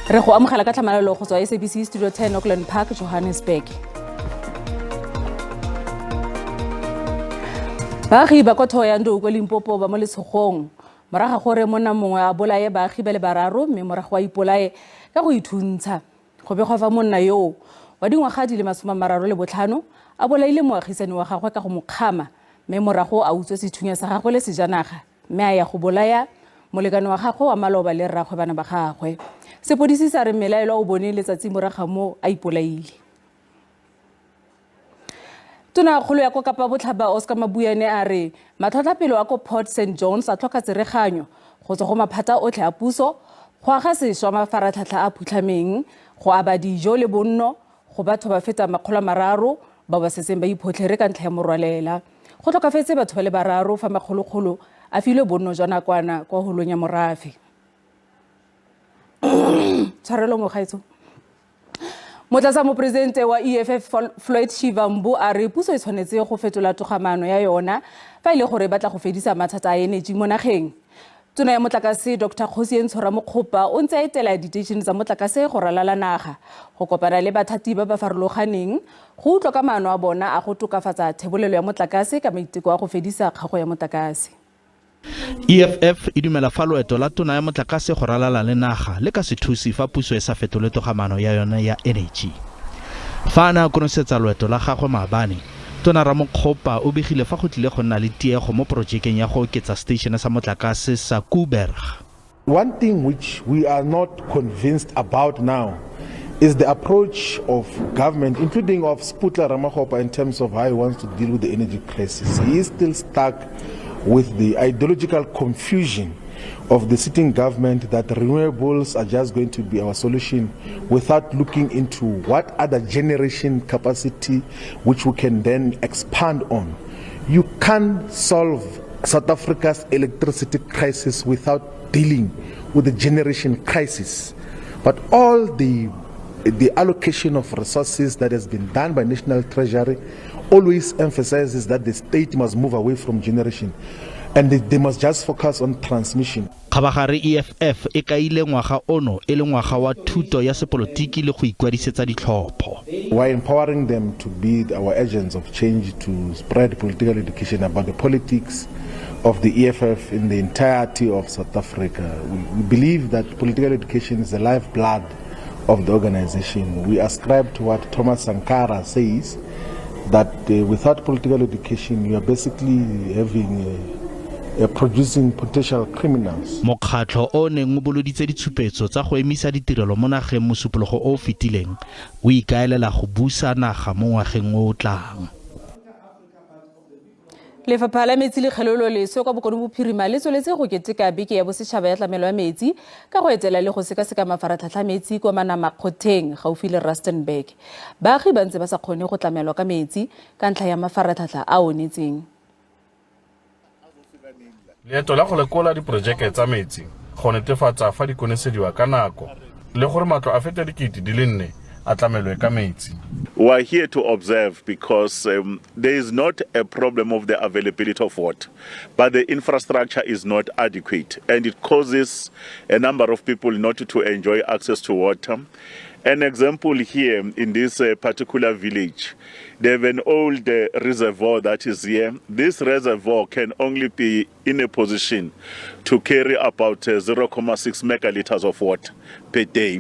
Re go amogela ka tlhamalalo go tswa SABC Studio 10 Auckland Park, Johannesburg. Baagi ba kwa Thohoyandou kwa Limpopo ba mo letshogong moraga gore monna mongwe a bolaye baagi ba le bararo mme morago wa ipolaye ka go ithuntsha. Go begwa fa monna yo wa dingwaga di le 35 a bolaile moagisani wa gagwe ka go mokgama mme morago a utswa sethunya sa gagwe le sejanaga mme a ya go bolaya molekane wa gagwe wa maloba le rragwe bana ba gagwe. Sepodisi sa re mmelaelwa o bone letsatsi moraga mo a ipolaile. Tona kgolo ya kwa Kapa Botlhaba Oscar Mabuyane a re matlhotlhapelo a ko Port St John's a tlhoka tsereganyo go tswa go maphata otlhe a puso go aga sešwa mafaratlhatlha a phutlhameng go aba dijo le bonno go batho ba feta 300 ba ba setseng ba iphotlhere ka ntlha ya morwalela. Go tlhokafetse batho ba le bararo fa magologolo a filwe bonno jwa nakwana kwa holong ya morafe. Tshwarelo mogaetso. Motlatsa mopresidente wa EFF Floyd Shivambu a re puso e tshwanetse go fetola togamano ya yona fa ile gore batla go fedisa mathata a energy mo nageng. Tona ya motlakase Dr. Khosientshora Mokgopa o ntse a etela diteišene tsa motlakase go ralala naga go kopana le bathati ba ba farologaneng go utlwa ka maano a bona a go tokafatsa thebolelo ya motlakase ka maiteko a go fedisa kgago ya motlakase. EFF e dumela fa loeto la tona ya motlakase go ralala le naga le ka se thusi fa puso e sa fetole togamano ya yona ya energy. Fa ana konosetsa loeto la gagwe maabane, Tona Ramokgopa o begile fa go tlile go nna le tiego mo projekeng ya go oketsa station sa motlakase sa Kuiberg. One thing which we are not convinced about now is the approach of government, including of Sputla Ramokgopa, in terms of how he wants to deal with the energy crisis. He is still stuck with the ideological confusion of the sitting government that renewables are just going to be our solution without looking into what other generation capacity which we can then expand on. You can't solve South Africa's electricity crisis without dealing with the generation crisis. But all the allocation of resources that has been done by National Treasury always emphasizes that the state must move away from generation and they must just focus on transmission. Khabagare EFF e kaile ngwaga ono e le ngwaga wa thuto ya sepolotiki le go ikwadisetsa ditlhopho. We're empowering them to be our agents of change to spread political education about the politics of the EFF in the entirety of South Africa. We believe that political education is the lifeblood of the organization. We ascribe to what Thomas Sankara says, that without political education you are basically having producing potential criminals. Mokgatlho o neng o boloditse ditshupetso tsa go emisa ditirelo mo nageng mosupologo o fetileng o ikaelela go busa naga mo ngwageng o tlang. Lefapha la metsi le kgelelo leso kwa bokone bophirima le tsweletse go keteka beke ya bosetšhaba ya tlamelo ya metsi ka go etela le go sekaseka mafaratlhatlha metsi kwa Manamakgotheng gaufi le Rustenburg. Baagi ba ntse ba sa kgone go tlamelwa ka metsi ka ntlha ya mafaratlhatlha a onetseng. Leeto la go lekola diprojeke tsa metsi go netefatsa fa di konesediwa ka nako le gore matlo a feta dikete di le 4 a tlamelwe ka metsi. We are here to observe because there is not a problem of the availability of water, but the infrastructure is not adequate and it causes a number of people not to enjoy access to water. An example here in this particular village, they have an old reservoir that is here. This reservoir can only be in a position to carry about 0.6 megaliters of water per day.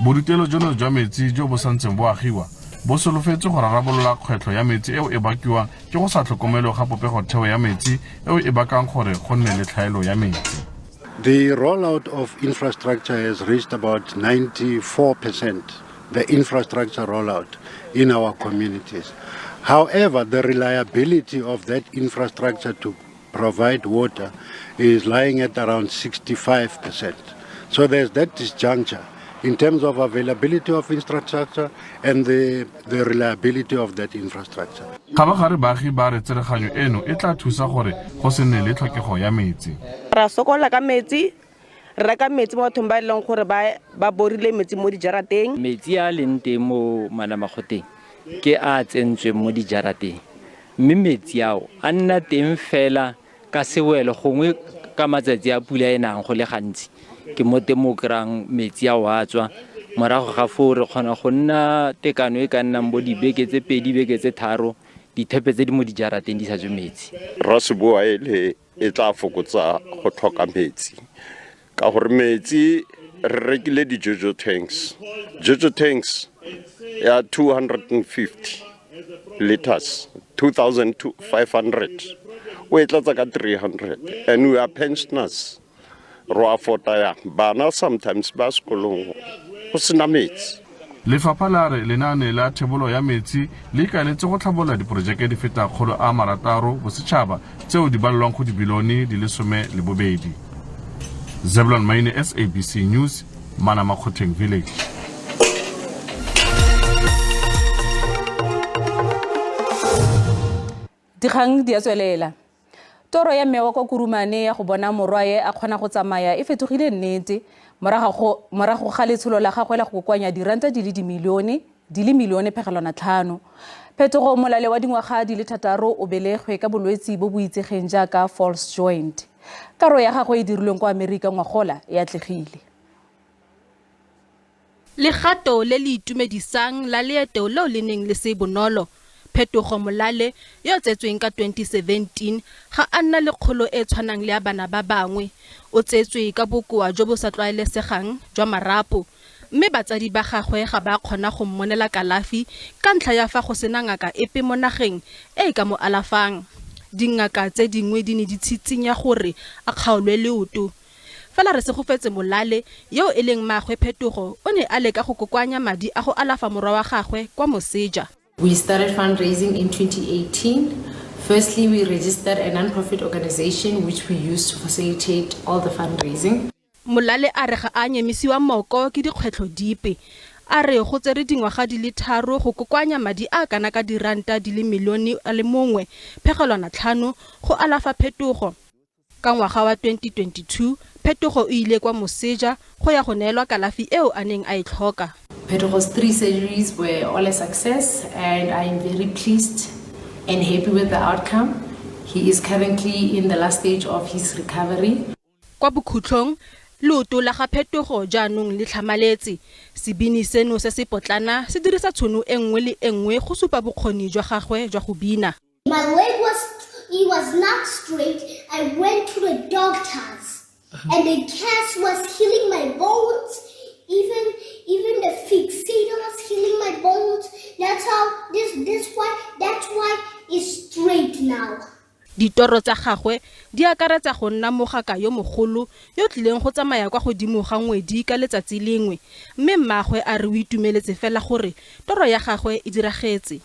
Borutelo jono jwa metsi jo bo santseng bo agiwa bo solofetse go rarabolola kgwetlho ya metsi eo e bakiwa ke go sa tlhokomelo ga popego theo ya metsi eo e bakang gore go nne le tlhaelo ya metsi. The rollout of infrastructure has reached about 94%, the infrastructure rollout in our communities. However, the reliability of that infrastructure to provide water is lying at around 65%. So there's that disjuncture in terms of availability of infrastructure and the reliability of that infrastructure. Khabagare baagi ba re tsereganyo eno e tla thusa gore go se nne le tlhokego ya metsi. Ra sokola ka metsi, re ka metsi mo bathong ba ileng gore ba borile metsi mo dijarateng. Metsi a leng teng mo Manamakgotheng ke a tsentsweng mo dijarateng. Mme metsi ao a nna teng fela ka sewelo gongwe ka matsatsi a pula e nang go le gantsi ke mo temo krang metsi a wa tswa morago ga foo re kgona go nna tekano e ka nnang bo dibeke tse 2 beke tse 3 dithepe tse di mo dijarateng di sa tswe metsi raseboa e tla fokotsa go tlhoka metsi ka gore metsi re rekile di-jojo tanks ya 250 liters 2,500 o e tlatsa ka 300 and we are pensioners ro afforda ya bana sometimes ba sekolong go sena metsi lefapha la re lenaane la thebolo ya metsi le ikaeletse go tlhabolola diporojeke di feta 600 bosetšhaba tseo di balelwang go dibilione di le 12 Zebulon Maine, SABC News, Manamakgoteng Village. Dikgang di a tswelela. Toro ya mme wa kwa Kurumane ya go bona morwae a kgona go tsamaya e fetogile nnete morago ga letsholo la gagwe la go kwanya diranta di le milione pegelwana 5. Phetogo molale wa dingwaga di le 6 o belegwe ka bolwetsi bo bo itsegeng jaaka false joint. Karo ya gagwe e dirilweng kwa Amerika ngwagola e atlegile. Legato le le itumedisang la leeto leo le neng le se bonolo. Phetogo molale yo tsetsweng ka 2017 ga a nna le kgolo e tshwanang le ya bana ba bangwe. O tsetswe ka bokoa jo bo sa tlwaelesegang jwa marapo. Mme batsadi ba gagwe ga ba kgona go mmonela kalafi ka ntlha ya fa go sena ngaka epe mo nageng e ka mo alafang. Dingaka tse dingwe di ne di tshitsinya gore a kgaolwe leoto. Fela re se go fetse molale yo e leng maagwe Phetogo o ne a leka go kokoanya madi a go alafa morwa wa gagwe kwa Moseja. We started fundraising in 2018. Firstly, we registered a non-profit organization which we used to facilitate all the fundraising. Molale a re ga a nyemisiwa moko ke dikgwetlho dipe. A re go tsere dingwaga di le 3 go kokoanya madi a kana ka diranta di le milione a le 1.5 go alafa Phetogo. Ka ngwaga wa 2022, Phetogo o ile kwa Moseja go ya go neelwa kalafi eo a neng a e tlhoka. Phetogo's 3 surgeries were all a success and I am very pleased and happy with the outcome. He is currently in the last stage of his recovery. Kwa bokhutlong loto la ga Phetogo jaanong le tlhamaletse. Sebini seno se se potlana se dirisa tshono e nngwe le enngwe go supa bokgoni jwa gagwe jwa go bina. My leg was not straight. I went to the doctors and the cast was healing my bones. Even the fixator was healing my bones. That's why it's straight now. Ditoro tsa gagwe di akaretsa go nna mogaka yo mogolo yo tlileng go tsamaya kwa godimo ga ngwedi ka letsatsi lengwe mme mmaagwe a re o itumeletse fela gore toro ya gagwe e diragetse.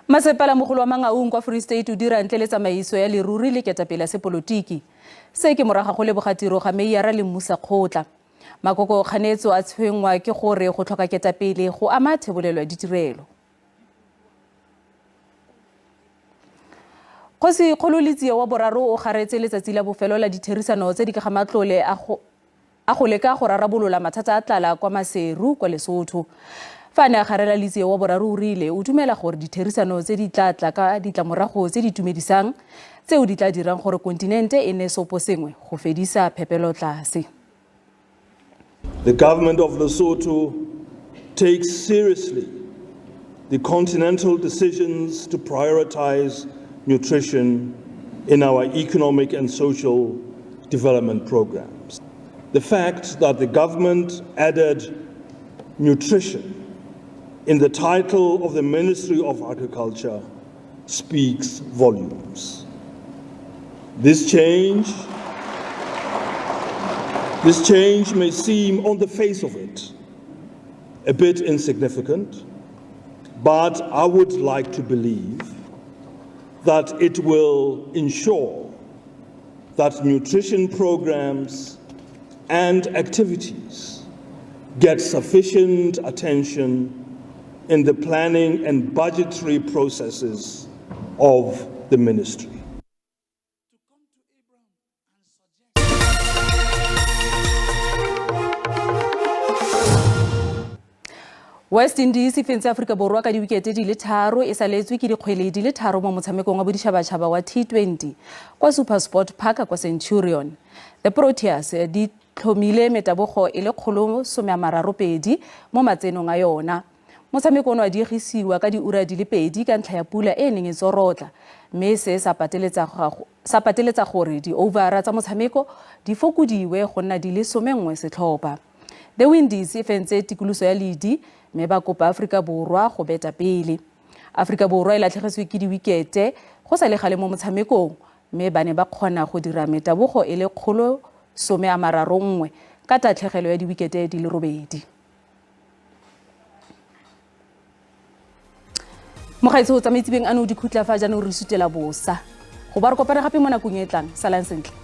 Masepala mogolo wa Mangaung kwa Free State o dira ntle le tsamaiso ya leruri le ketapele ya sepolotiki. Se ke moraga go lebogatiro ga Meiara le Musa Khotla. Makoko kganetso a tshwengwa ke gore go tlhoka ketapele go ama thebolelo ya ditirelo. Khosi Kgololitsi wa boraro o garetse letsatsi la bofelo la ditherisano tse di ka ga matlole a go leka go rarabolola mathata a tlala kwa Maseru kwa Lesotho. Fa ne a garela Litsi wa boraro o rile o dumela gore ditherisano tse di tla ka ditlamorago tse di tumedisang tseo di tla dirang gore kontinente e ne sopo sengwe go fedisa phepelo tlase. The government of Lesotho takes seriously the continental decisions to prioritize nutrition in our economic and social development programs. The fact that the government added nutrition in the title of the Ministry of Agriculture speaks volumes. This change may seem on the face of it a bit insignificant, but I would like to believe that it will ensure that nutrition programs and activities get sufficient attention in the planning and budgetary processes of the ministry. West Indies e fentse Afrika Borwa ka diwikete di le 3 e saletswe ke dikgwele di le 3 mo motshamekong wa boditšhabatšhaba wa T20 kwa SuperSport Park kwa Centurion. The Proteas di tlhomile metabogo e le 132 mo matsenong a yona. Motshameko ono a diegisiwa ka diura di le 2 ka ntlha ya pula e neng e tsorotla, mme se sa pateletsa gore di-overa tsa motshameko di fokodiwe go nna di le 11 setlhopha. The Windies e fentse tikoloso ya ledi mme ba kopa Afrika Borwa go beta pele. Afrika Borwa e latlhegetswe ke diwikete go sa le gale mo motshamekong, mme ba ne ba kgona go dira metabogo e le 131 ka tatlhegelo ya diwikete di le 8. Mogaetsi o tsamaitsibeng ano di khutla fa jaanong re sutela bosa go ba re kopana gape mo nakong e tlang. Salang sentle.